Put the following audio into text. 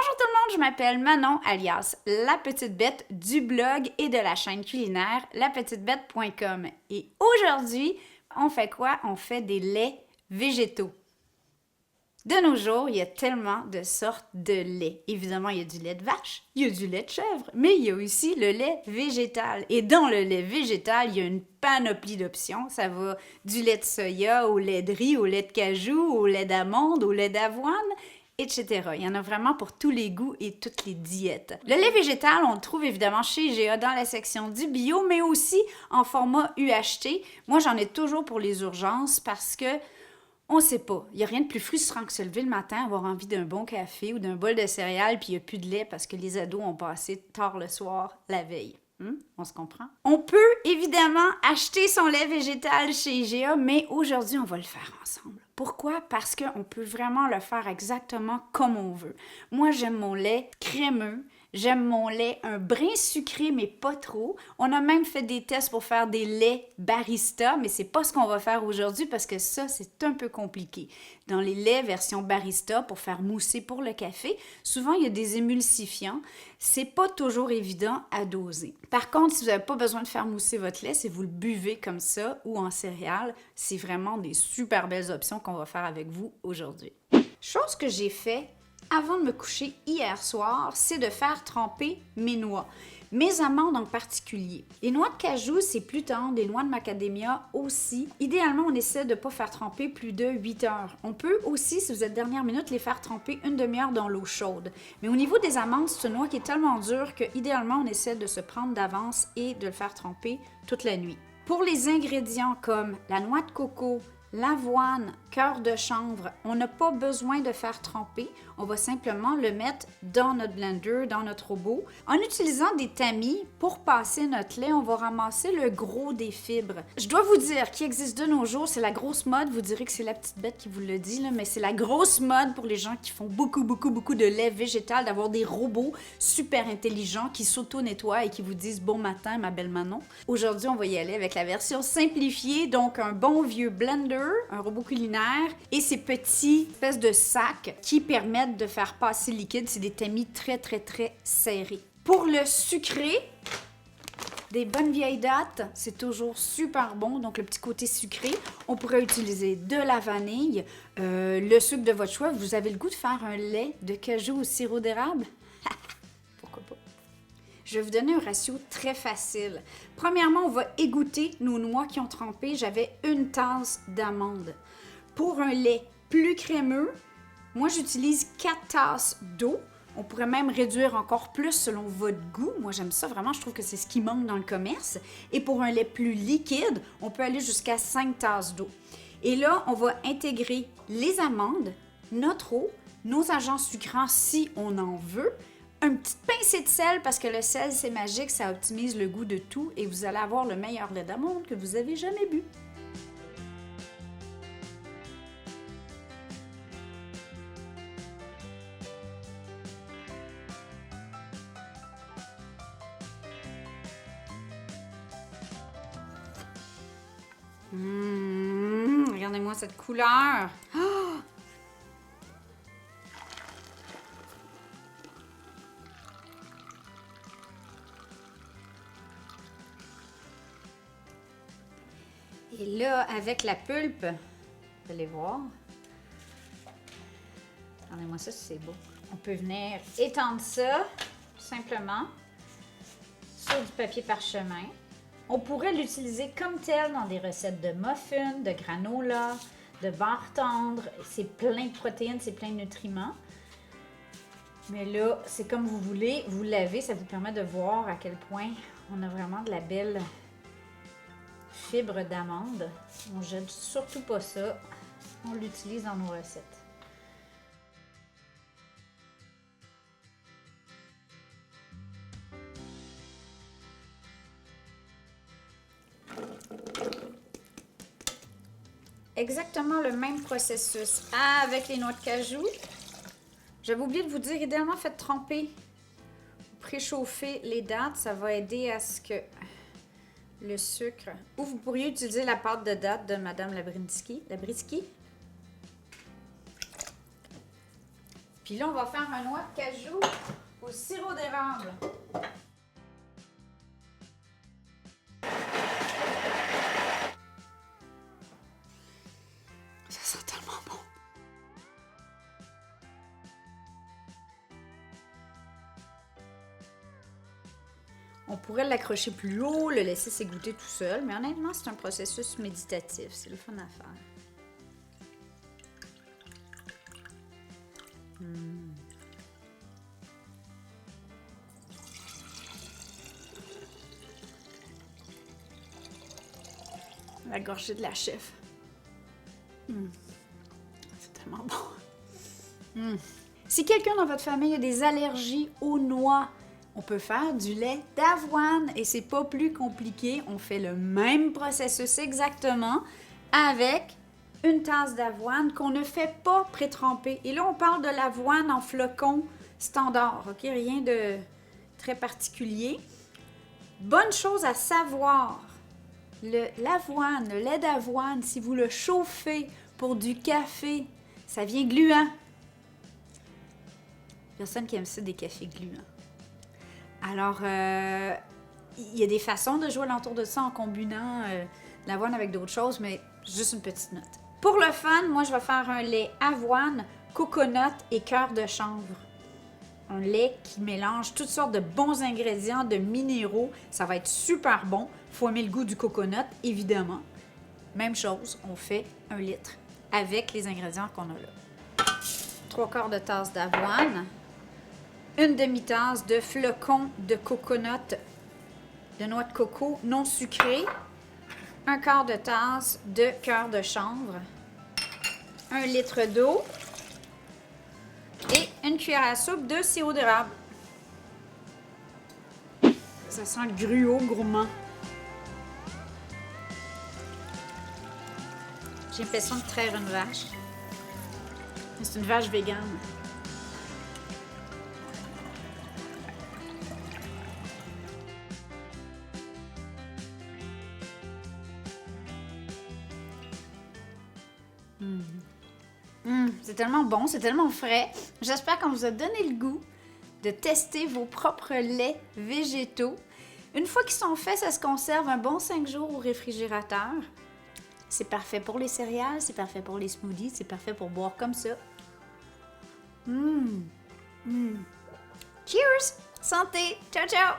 Bonjour tout le monde, je m'appelle Manon alias La Petite Bête du blog et de la chaîne culinaire lapetitebête.com. Et aujourd'hui, on fait quoi? On fait des laits végétaux. De nos jours, il y a tellement de sortes de lait. Évidemment, il y a du lait de vache, il y a du lait de chèvre, mais il y a aussi le lait végétal. Et dans le lait végétal, il y a une panoplie d'options. Ça va du lait de soya au lait de riz, au lait de cajou, au lait d'amande, au lait d'avoine, etc. Il y en a vraiment pour tous les goûts et toutes les diètes. Le lait végétal, on le trouve évidemment chez IGA dans la section du bio, mais aussi en format UHT. Moi, j'en ai toujours pour les urgences parce que on sait pas. Il n'y a rien de plus frustrant que se lever le matin, avoir envie d'un bon café ou d'un bol de céréales, puis il n'y a plus de lait parce que les ados ont passé tard le soir la veille. On se comprend? On peut évidemment acheter son lait végétal chez IGA, mais aujourd'hui, on va le faire ensemble. Pourquoi? Parce qu'on peut vraiment le faire exactement comme on veut. Moi, j'aime mon lait crémeux. J'aime mon lait un brin sucré, mais pas trop. On a même fait des tests pour faire des laits barista, mais c'est pas ce qu'on va faire aujourd'hui parce que ça, c'est un peu compliqué. Dans les laits version barista, pour faire mousser pour le café, souvent il y a des émulsifiants. C'est pas toujours évident à doser. Par contre, si vous n'avez pas besoin de faire mousser votre lait, si vous le buvez comme ça ou en céréales, c'est vraiment des super belles options qu'on va faire avec vous aujourd'hui. Chose que j'ai fait avant de me coucher hier soir, c'est de faire tremper mes noix. Mes amandes en particulier. Les noix de cajou, c'est plus tendre, les noix de macadamia aussi. Idéalement, on essaie de ne pas faire tremper plus de 8 heures. On peut aussi, si vous êtes dernière minute, les faire tremper une demi-heure dans l'eau chaude. Mais au niveau des amandes, c'est une noix qui est tellement dure qu'idéalement, on essaie de se prendre d'avance et de le faire tremper toute la nuit. Pour les ingrédients comme la noix de coco, l'avoine, cœur de chanvre, on n'a pas besoin de faire tremper. On va simplement le mettre dans notre blender, dans notre robot. En utilisant des tamis pour passer notre lait, on va ramasser le gros des fibres. Je dois vous dire qu'il existe de nos jours, c'est la grosse mode. Vous direz que c'est la petite bête qui vous le dit, là, mais c'est la grosse mode pour les gens qui font beaucoup de lait végétal, d'avoir des robots super intelligents qui s'auto-nettoient et qui vous disent « Bon matin, ma belle Manon ». Aujourd'hui, on va y aller avec la version simplifiée, donc un bon vieux blender, un robot culinaire et ces petits espèces de sacs qui permettent de faire passer le liquide. C'est des tamis très serrés. Pour le sucré, des bonnes vieilles dattes, c'est toujours super bon. Donc, le petit côté sucré, on pourrait utiliser de la vanille, le sucre de votre choix. Vous avez le goût de faire un lait de cajou au sirop d'érable? Pourquoi pas? Je vais vous donner un ratio très facile. Premièrement, on va égoutter nos noix qui ont trempé. J'avais une tasse d'amandes. Pour un lait plus crémeux, moi, j'utilise 4 tasses d'eau. On pourrait même réduire encore plus selon votre goût. Moi, j'aime ça vraiment. Je trouve que c'est ce qui manque dans le commerce. Et pour un lait plus liquide, on peut aller jusqu'à 5 tasses d'eau. Et là, on va intégrer les amandes, notre eau, nos agents sucrants si on en veut, une petite pincée de sel parce que le sel, c'est magique, ça optimise le goût de tout et vous allez avoir le meilleur lait d'amande que vous avez jamais bu. Regardez-moi cette couleur. Oh! Et là, avec la pulpe, vous allez voir. Regardez-moi ça, c'est beau. On peut venir étendre ça, tout simplement, sur du papier parchemin. On pourrait l'utiliser comme tel dans des recettes de muffins, de granola, de beurre tendre. C'est plein de protéines, c'est plein de nutriments. Mais là, c'est comme vous voulez. Vous lavez, ça vous permet de voir à quel point on a vraiment de la belle fibre d'amande. On ne jette surtout pas ça. On l'utilise dans nos recettes. Exactement le même processus avec les noix de cajou. J'avais oublié de vous dire, idéalement, faites tremper, préchauffer les dattes. Ça va aider à ce que le sucre... Ou vous pourriez utiliser la pâte de dattes de Madame Labrinsky. Puis là, on va faire un noix de cajou au sirop d'érable. Ça sent tellement bon. On pourrait l'accrocher plus haut, le laisser s'égoutter tout seul, mais honnêtement, c'est un processus méditatif. C'est le fun à faire. La gorgée de la chef. C'est tellement bon. Si quelqu'un dans votre famille a des allergies aux noix, on peut faire du lait d'avoine et c'est pas plus compliqué. On fait le même processus exactement avec une tasse d'avoine qu'on ne fait pas pré-tremper. Et là, on parle de l'avoine en flocons standard, ok? Rien de très particulier. Bonne chose à savoir, l'avoine, le lait d'avoine, si vous le chauffez pour du café, ça vient gluant. Personne qui aime ça, des cafés gluants. Alors, il y a des façons de jouer alentour de ça en combinant l'avoine avec d'autres choses, mais juste une petite note. Pour le fun, moi, je vais faire un lait avoine, coconut et cœur de chanvre. Un lait qui mélange toutes sortes de bons ingrédients, de minéraux. Ça va être super bon. Il faut aimer le goût du coconut, évidemment. Même chose, on fait 1 litre avec les ingrédients qu'on a là. 3/4 de tasse d'avoine. 1 demi-tasse de flocons de coconut, de noix de coco non sucrée. 1/4 de tasse de cœur de chanvre. 1 litre d'eau. Et 1 cuillère à soupe de sirop d'érable. Ça sent le gruau gourmand. J'ai l'impression de traire une vache. C'est une vache végane. C'est tellement bon, c'est tellement frais. J'espère qu'on vous a donné le goût de tester vos propres laits végétaux. Une fois qu'ils sont faits, ça se conserve un bon 5 jours au réfrigérateur. C'est parfait pour les céréales, c'est parfait pour les smoothies, c'est parfait pour boire comme ça. Cheers! Santé! Ciao, ciao!